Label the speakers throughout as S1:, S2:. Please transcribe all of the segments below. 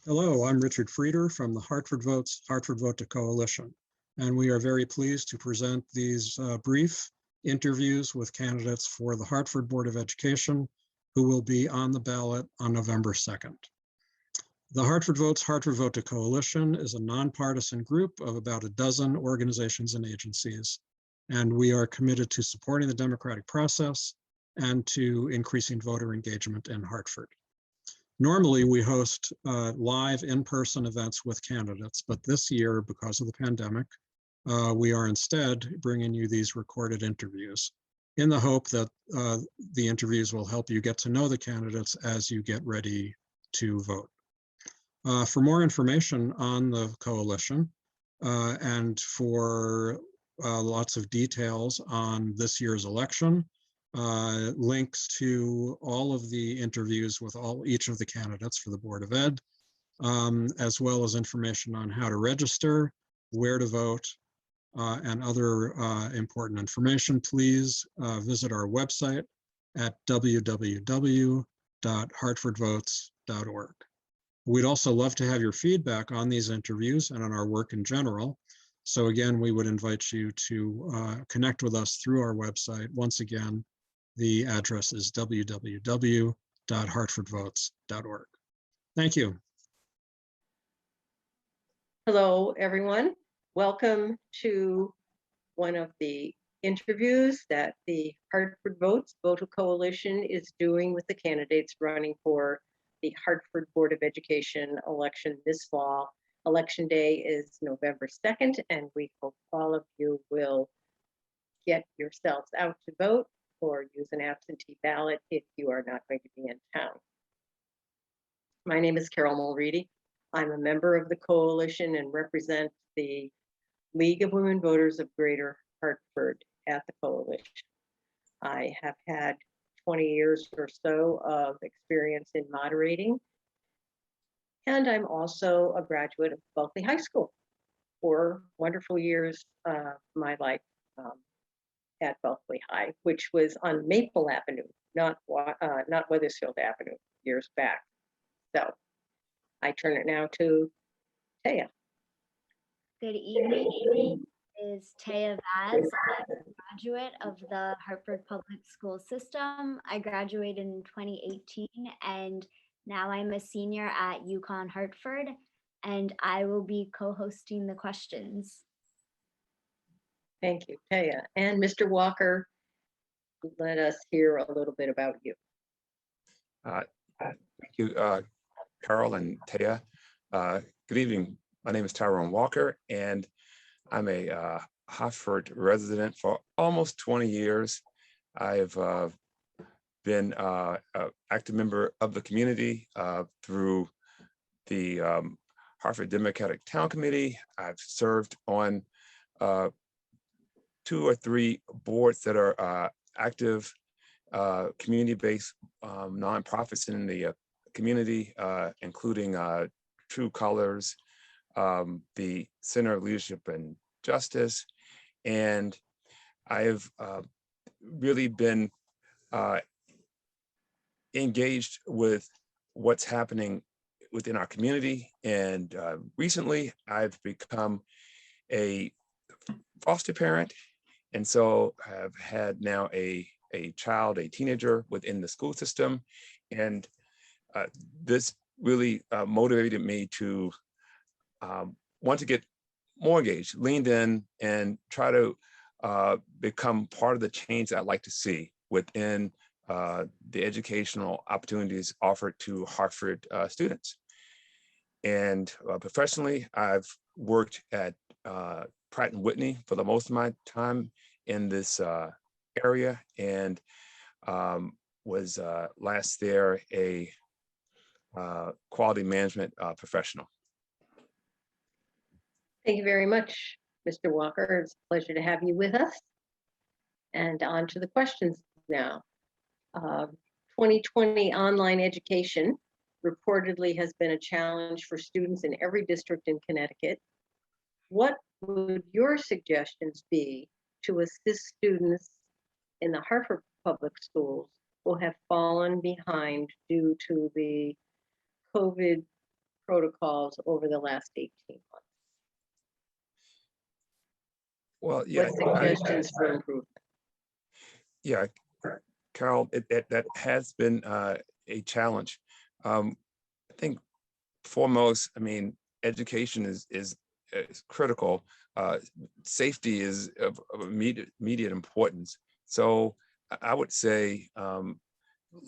S1: Hello, I'm Richard Frieder from the Hartford Vote to Coalition, and we are very pleased to present these brief interviews with candidates for the Hartford Board of Education who will be on the ballot on November 2nd. The Hartford Vote to Coalition is a nonpartisan group of about a dozen organizations and agencies, and we are committed to supporting the democratic process and to increasing voter engagement in Hartford. Normally, we host live in-person events with candidates, but this year, because of the pandemic, we are instead bringing you these recorded interviews in the hope that the interviews will help you get to know the candidates as you get ready to vote. For more information on the coalition and for lots of details on this year's election, links to all of the interviews with each of the candidates for the Board of Ed, as well as information on how to register, where to vote, and other important information, please visit our website at www.hartfordvotes.org. We'd also love to have your feedback on these interviews and on our work in general. So again, we would invite you to connect with us through our website. Once again, the address is www.hartfordvotes.org. Thank you.
S2: Hello, everyone. Welcome to one of the interviews that the Hartford Vote to Coalition is doing with the candidates running for the Hartford Board of Education election this fall. Election day is November 2nd, and we hope all of you will get yourselves out to vote or use an absentee ballot if you are not going to be in town. My name is Carol Mulready. I'm a member of the coalition and represent the League of Women Voters of Greater Hartford at the coalition. I have had 20 years or so of experience in moderating, and I'm also a graduate of Bulkley High School. 4 wonderful years of my life at Bulkley High, which was on Maple Avenue, not Wethersfield Avenue, years back. So I turn it now to Taya.
S3: Good evening. Is Taya Vaz. I'm a graduate of the Hartford Public School System. I graduated in 2018, and now I'm a senior at UConn Hartford, and I will be co-hosting the questions.
S2: Thank you, Taya. And Mr. Walker, let us hear a little bit about you.
S4: Thank you, Carol and Taya. Good evening. My name is Tyrone Walker, and I'm a Hartford resident for almost 20 years. I've been an active member of the community through the Hartford Democratic Town Committee. I've served on 2 or 3 boards that are active community-based nonprofits in the community, including True Colors, the Center of Leadership and Justice, and I've really been engaged with what's happening within our community. And recently I've become a foster parent, and so I've had now a child, a teenager within the school system, and this really motivated me to want to get more engaged, leaned in, and try to become part of the change that I'd like to see within the educational opportunities offered to Hartford students. And professionally, I've worked at Pratt & Whitney for the most of my time in this area, and was last there a quality management professional.
S2: Thank you very much, Mr. Walker. It's a pleasure to have you with us. And on to the questions now. 2020 online education reportedly has been a challenge for students in every district in Connecticut. What would your suggestions be to assist students in the Hartford Public Schools who have fallen behind due to the COVID protocols over the last 18 months?
S4: Well, yeah,
S2: What suggestions for improvement?
S4: yeah, Carol, that has been a challenge. I think foremost, I mean, education is critical. Safety is of immediate importance. So I would say,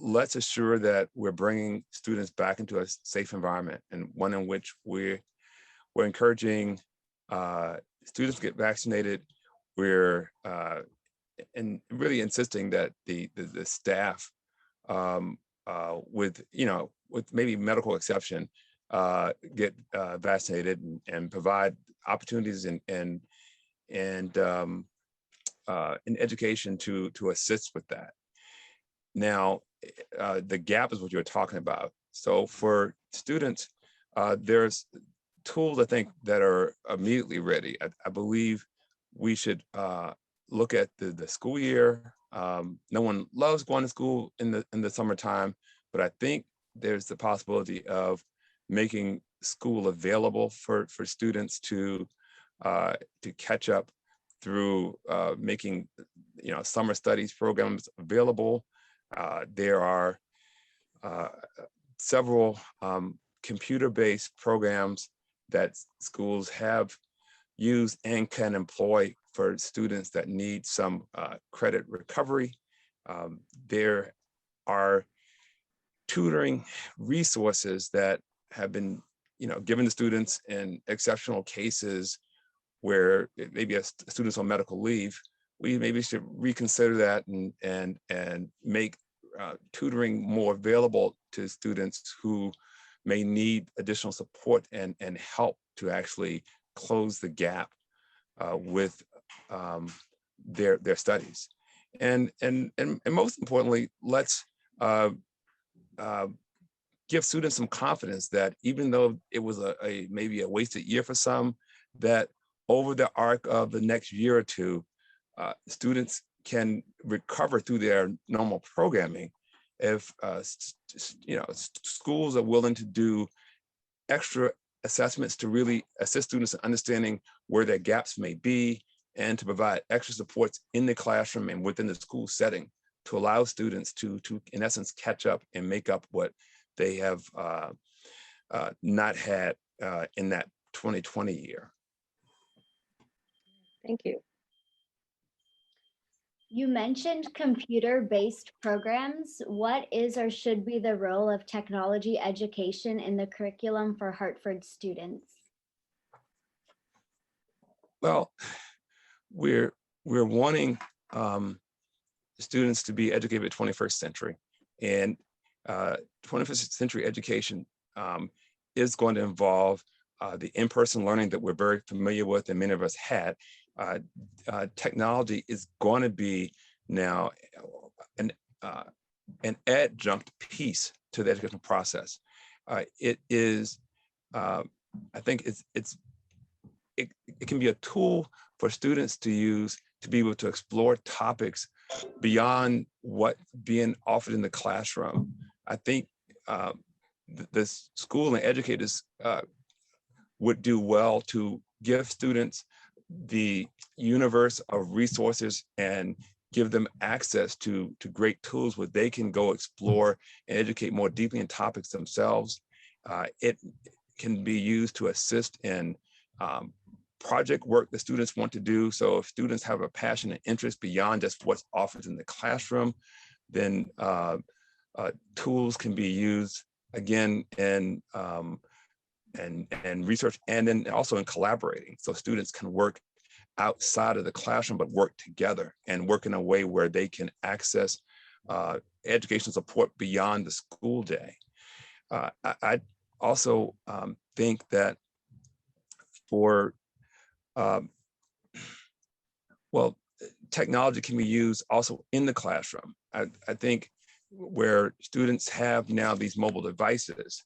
S4: let's assure that we're bringing students back into a safe environment, and one in which we're encouraging students to get vaccinated. We're and really insisting that the staff, with with maybe medical exception, get vaccinated and provide opportunities and in education to assist with that. Now, the gap is what you're talking about. So for students, there's tools I think that are immediately ready. I believe we should look at the school year. No one loves going to school in the summertime, but I think there's the possibility of making school available for students to catch up through making summer studies programs available. There are several computer-based programs that schools have used and can employ for students that need some credit recovery. There are tutoring resources that have been given to students in exceptional cases where maybe a student's on medical leave. We maybe should reconsider that and make tutoring more available to students who may need additional support and help to actually close the gap with their studies. And most importantly, let's give students some confidence that even though it was maybe a wasted year for some, that over the arc of the next year or two, students can recover through their normal programming if schools are willing to do extra assessments to really assist students in understanding where their gaps may be, and to provide extra supports in the classroom and within the school setting to allow students to in essence catch up and make up what they have not had in that 2020 year.
S2: Thank you.
S3: You mentioned computer-based programs. What is or should be the role of technology education in the curriculum for Hartford students?
S4: Well, we're wanting students to be educated in the 21st century, and 21st century education is going to involve the in-person learning that we're very familiar with and many of us had. Technology is going to be now an adjunct piece to the educational process. It is, I think it can be a tool for students to use to be able to explore topics beyond what being offered in the classroom. I think the school and educators would do well to give students the universe of resources and give them access to great tools where they can go explore and educate more deeply in topics themselves. It can be used to assist in project work that students want to do. So if students have a passion and interest beyond just what's offered in the classroom, then tools can be used again in and research, and then also in collaborating. So students can work outside of the classroom, but work together and work in a way where they can access educational support beyond the school day. I also think that for, well, technology can be used also in the classroom. I think where students have now these mobile devices,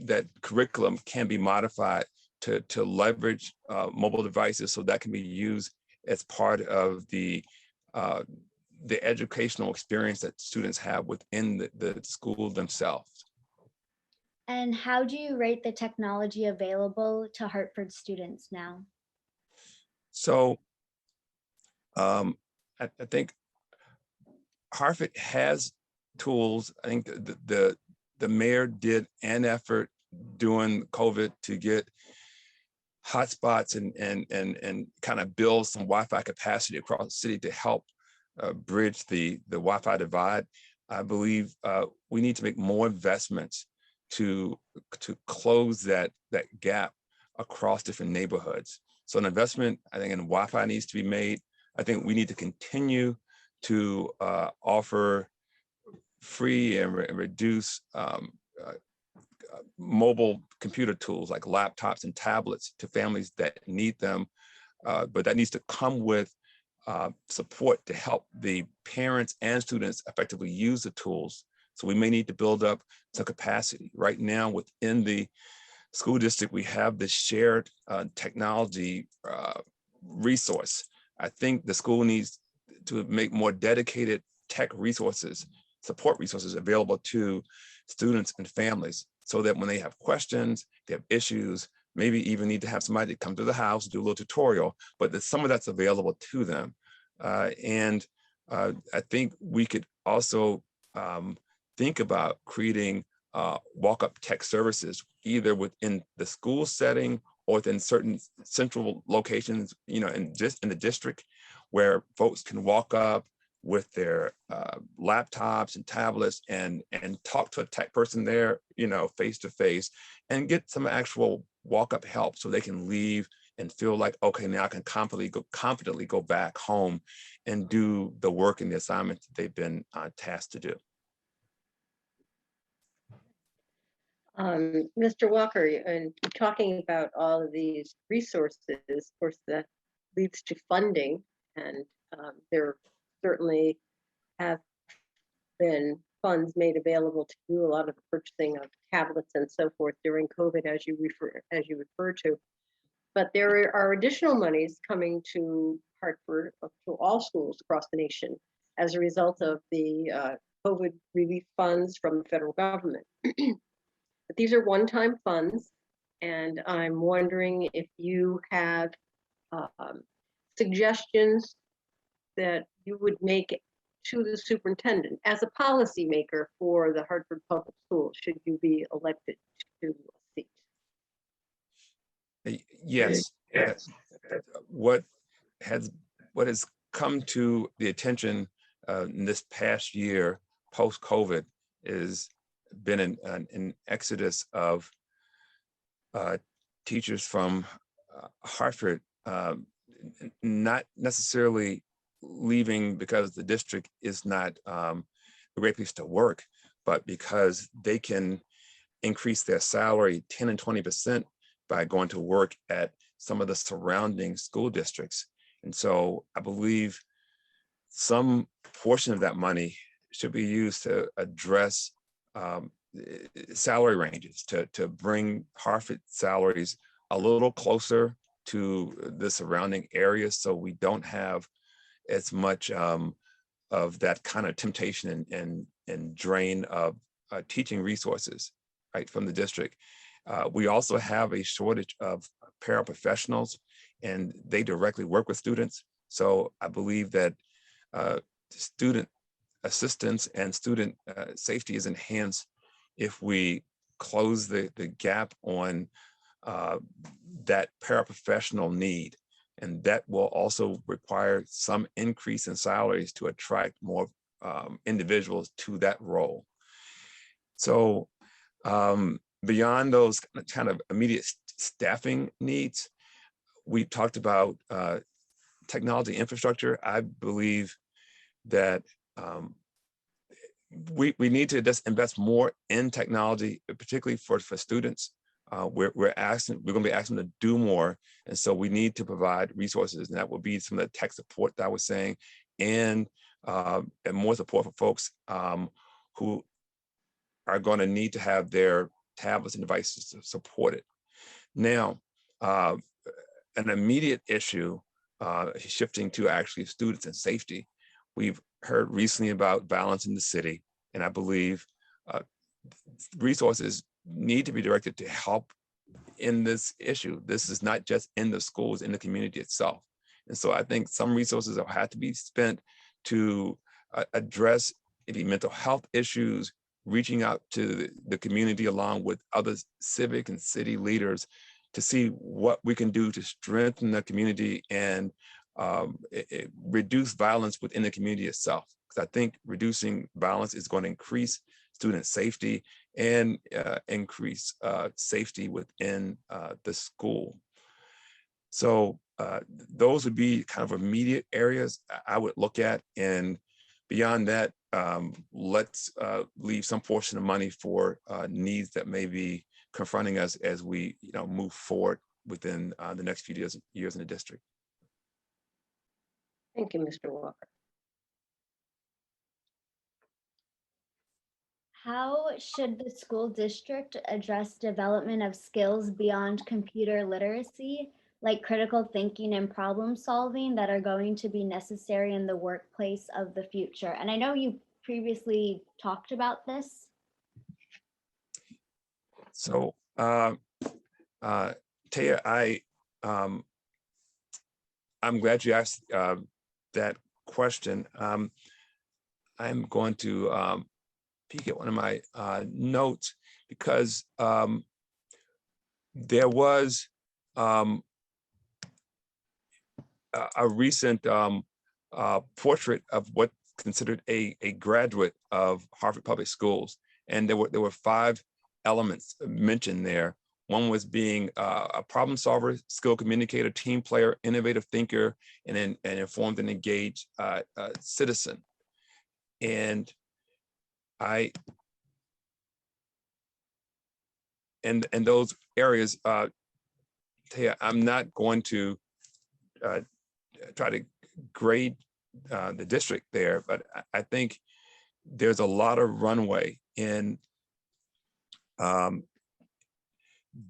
S4: that curriculum can be modified to leverage mobile devices, so that can be used as part of the educational experience that students have within the school themselves.
S3: And how do you rate the technology available to Hartford students now?
S4: So I think Hartford has tools. I think the mayor did an effort during COVID to get hotspots and kind of build some Wi-Fi capacity across the city to help bridge the Wi-Fi divide. I believe we need to make more investments to close that gap across different neighborhoods. So an investment, I think, in Wi-Fi needs to be made. I think we need to continue to offer free and reduce mobile computer tools like laptops and tablets to families that need them. But that needs to come with support to help the parents and students effectively use the tools. So we may need to build up some capacity. Right now within the school district, we have this shared technology resource. I think the school needs to make more dedicated tech resources, support resources available to students and families so that when they have questions, they have issues, maybe even need to have somebody come to the house, do a little tutorial, but that some of that's available to them. And I think we could also think about creating walk-up tech services, either within the school setting or within certain central locations, in just in the district, where folks can walk up with their laptops and tablets and talk to a tech person there, face to face, and get some actual walk-up help so they can leave and feel like, okay, now I can confidently go back home and do the work and the assignments that they've been tasked to do.
S2: Mr. Walker, and talking about all of these resources, of course, that leads to funding, and there certainly have been funds made available to do a lot of the purchasing of tablets and so forth during COVID, as you refer to. But there are additional monies coming to Hartford, to all schools across the nation, as a result of the COVID relief funds from the federal government. But these are one-time funds, and I'm wondering if you have suggestions that you would make to the superintendent as a policymaker for the Hartford Public Schools, should you be elected to a seat.
S4: Yes. What has come to the attention in this past year, post-COVID, is been an exodus of teachers from Hartford, not necessarily leaving because the district is not a great place to work, but because they can increase their salary 10 and 20% by going to work at some of the surrounding school districts. And so I believe some portion of that money should be used to address salary ranges, to bring Hartford salaries a little closer to the surrounding areas, so we don't have as much of that kind of temptation and drain of teaching resources, right, from the district. We also have a shortage of paraprofessionals, and they directly work with students. So I believe that student assistance and student safety is enhanced if we close the gap on that paraprofessional need. And that will also require some increase in salaries to attract more individuals to that role. So beyond those kind of immediate staffing needs, we talked about technology infrastructure. I believe that we need to just invest more in technology, particularly for students. We're going to be asking them to do more, and so we need to provide resources, and that would be some of the tech support that I was saying, and more support for folks who are going to need to have their tablets and devices supported. Now, an immediate issue, shifting to actually students and safety. We've heard recently about violence in the city, and I believe resources need to be directed to help in this issue. This is not just in the schools, in the community itself. And so I think some resources will have to be spent to address maybe mental health issues, reaching out to the community along with other civic and city leaders to see what we can do to strengthen the community and reduce violence within the community itself. Because I think reducing violence is going to increase student safety and increase safety within the school. So those would be kind of immediate areas I would look at. And beyond that, let's leave some portion of money for needs that may be confronting us as we move forward within the next few years in the district.
S2: Thank you, Mr. Walker.
S3: How should the school district address development of skills beyond computer literacy, like critical thinking and problem solving, that are going to be necessary in the workplace of the future? And I know you previously talked about this.
S4: So, Taya, I'm glad you asked that question. I'm going to peek at one of my notes, because there was a recent portrait of what's considered a graduate of Hartford Public Schools, and there were 5 elements mentioned there. One was being a problem solver, skilled communicator, team player, innovative thinker, and an informed and engaged citizen. And those areas, Taya, I'm not going to try to grade the district there, but I think there's a lot of runway in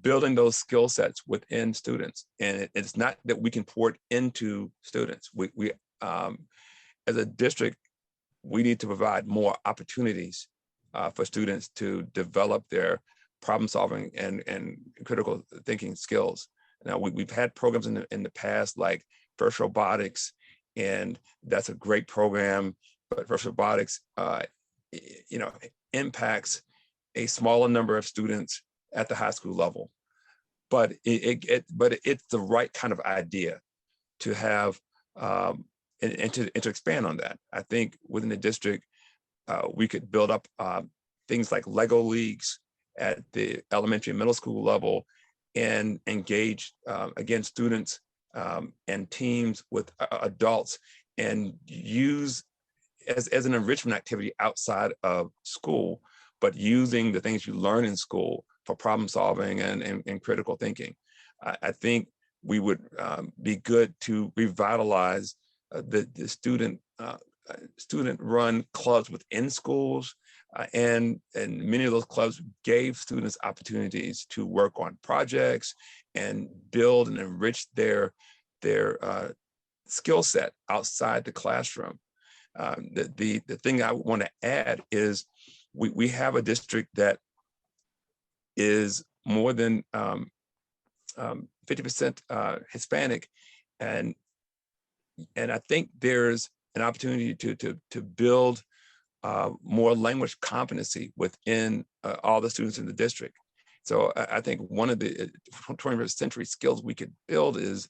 S4: building those skill sets within students. And it's not that we can pour it into students. We as a district, we need to provide more opportunities for students to develop their problem solving and critical thinking skills. Now, we've had programs in the past like First Robotics, and that's a great program, but First Robotics impacts a smaller number of students at the high school level. But it's the right kind of idea to have and to expand on that. I think within the district, we could build up things like Lego leagues at the elementary and middle school level, and engage again students and teams with adults, and use as an enrichment activity outside of school, but using the things you learn in school for problem solving and critical thinking. I think we would be good to revitalize the student-run clubs within schools, and many of those clubs gave students opportunities to work on projects and build and enrich their skill set outside the classroom. The thing I want to add is we have a district that is more than 50% Hispanic, and I think there's an opportunity to build more language competency within all the students in the district. So I think one of the 21st century skills we could build is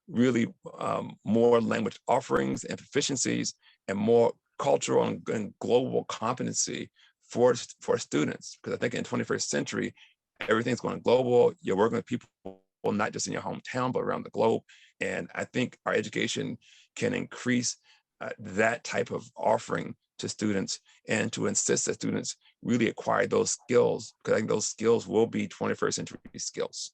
S4: really more language offerings and proficiencies, and more cultural and global competency for students. Because I think in the 21st century, everything's going global. You're working with people not just in your hometown, but around the globe. And I think our education can increase that type of offering to students, and to insist that students really acquire those skills, because I think those skills will be 21st century skills.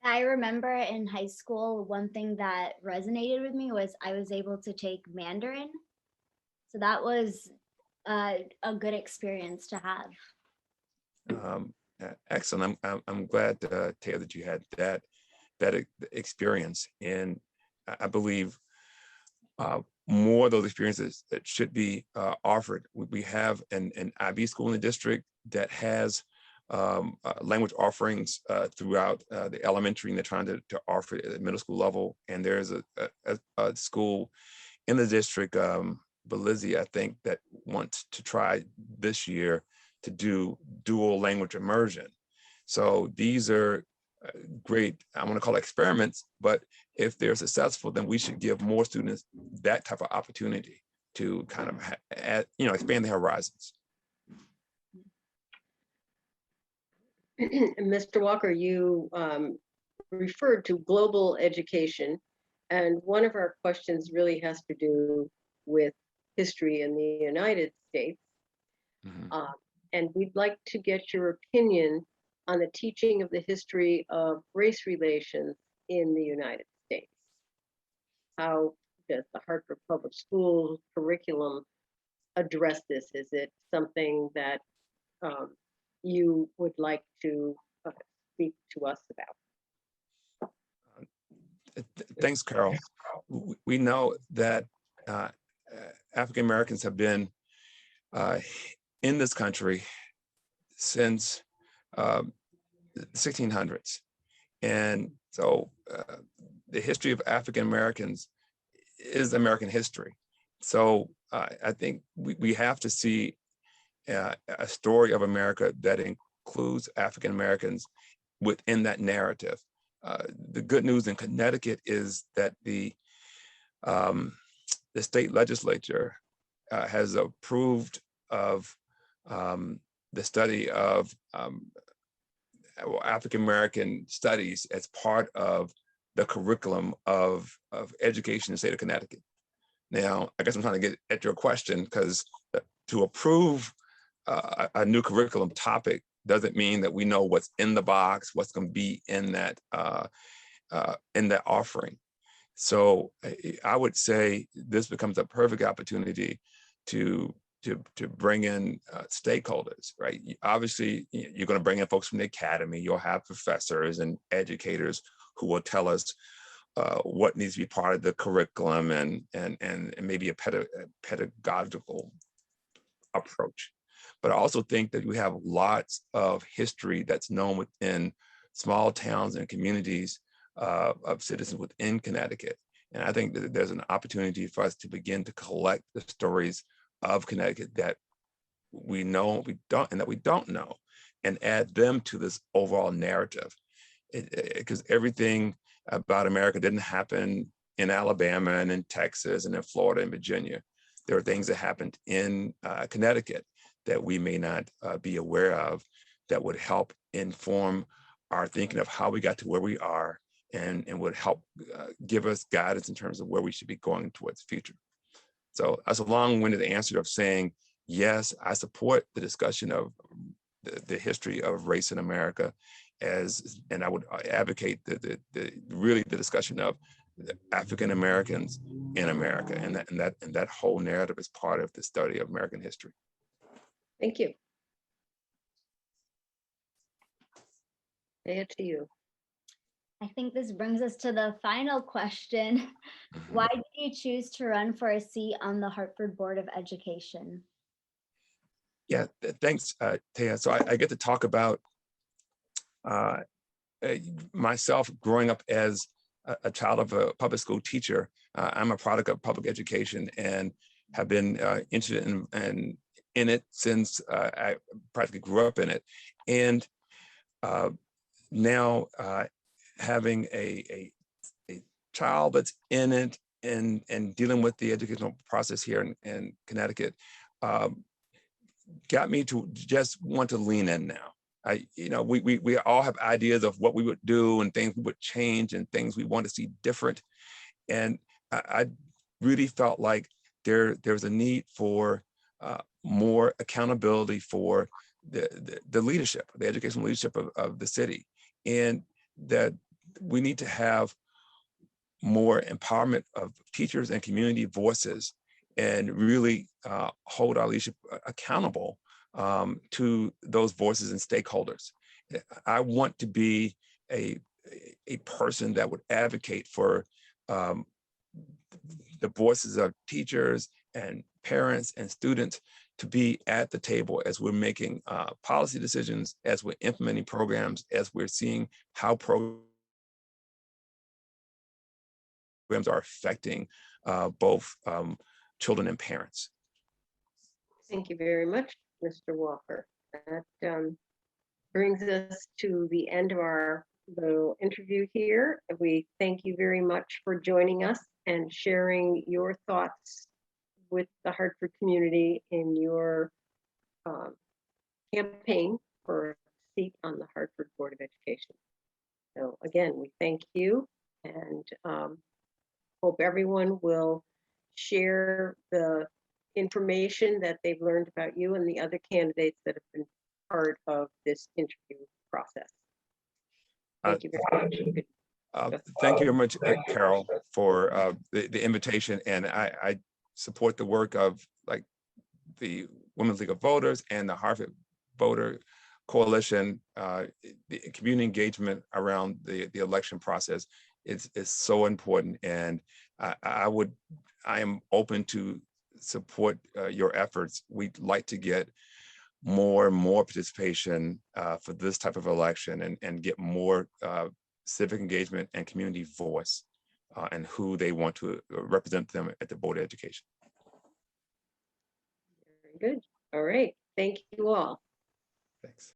S3: I remember in high school, one thing that resonated with me was I was able to take Mandarin. So that was a good experience to have.
S4: Excellent. I'm glad, Taylor, that you had that experience. And I believe more of those experiences that should be offered. We have an IB school in the district that has language offerings throughout the elementary, and they're trying to offer it at the middle school level. And there's a school in the district, Belize, I think, that wants to try this year to do dual language immersion. So these are great, I want to call it experiments, but if they're successful, then we should give more students that type of opportunity to kind of expand their horizons.
S2: Mr. Walker, you referred to global education, and one of our questions really has to do with history in the United States.
S4: Mm-hmm.
S2: And we'd like to get your opinion on the teaching of the history of race relations in the United States. How does the Hartford Public Schools curriculum address this? Is it something that you would like to speak to us about?
S4: Thanks, Carol. We know that African Americans have been in this country since the 1600s. And so the history of African Americans is American history. So I think we have to see a story of America that includes African Americans within that narrative. The good news in Connecticut is that the state legislature has approved of the study of African American studies as part of the curriculum of education in the state of Connecticut. Now, I guess I'm trying to get at your question, because to approve a new curriculum topic doesn't mean that we know what's in the box, what's going to be in that offering. So I would say this becomes a perfect opportunity to bring in stakeholders, right? Obviously, you're going to bring in folks from the academy. You'll have professors and educators who will tell us what needs to be part of the curriculum and maybe a pedagogical approach. But I also think that we have lots of history that's known within small towns and communities of citizens within Connecticut. And I think that there's an opportunity for us to begin to collect the stories of Connecticut that we know and that we don't know, and add them to this overall narrative. Because everything about America didn't happen in Alabama and in Texas and in Florida and Virginia. There are things that happened in Connecticut that we may not be aware of that would help inform our thinking of how we got to where we are, and would help give us guidance in terms of where we should be going towards the future. So that's a long-winded answer of saying, yes, I support the discussion of the history of race in America, and I would advocate really the discussion of African Americans in America, and that whole narrative is part of the study of American history.
S2: Thank you. Leah, to you.
S3: I think this brings us to the final question. Why did you choose to run for a seat on the Hartford Board of Education?
S4: Yeah, thanks, Taya. So I get to talk about myself growing up as a child of a public school teacher. I'm a product of public education and have been interested in it since I practically grew up in it. And now having a child that's in it and dealing with the educational process here in Connecticut got me to just want to lean in now. We all have ideas of what we would do and things we would change and things we want to see different. And I really felt like there's a need for more accountability for the leadership, the educational leadership of the city, and that we need to have more empowerment of teachers and community voices, and really hold our leadership accountable to those voices and stakeholders. I want to be a person that would advocate for the voices of teachers and parents and students to be at the table as we're making policy decisions, as we're implementing programs, as we're seeing how programs are affecting both children and parents.
S2: Thank you very much, Mr. Walker. That brings us to the end of our little interview here. We thank you very much for joining us and sharing your thoughts with the Hartford community in your campaign for a seat on the Hartford Board of Education. So again, we thank you and hope everyone will share the information that they've learned about you and the other candidates that have been part of this interview process. Thank you very much.
S4: Thank you very much, Carol, for the invitation. And I support the work of like the Women's League of Voters and the Hartford Voter Coalition. The community engagement around the election process is so important. And I am open to support your efforts. We'd like to get more and more participation for this type of election and get more civic engagement and community voice and who they want to represent them at the Board of Education.
S2: Very good. All right. Thank you all.
S4: Thanks.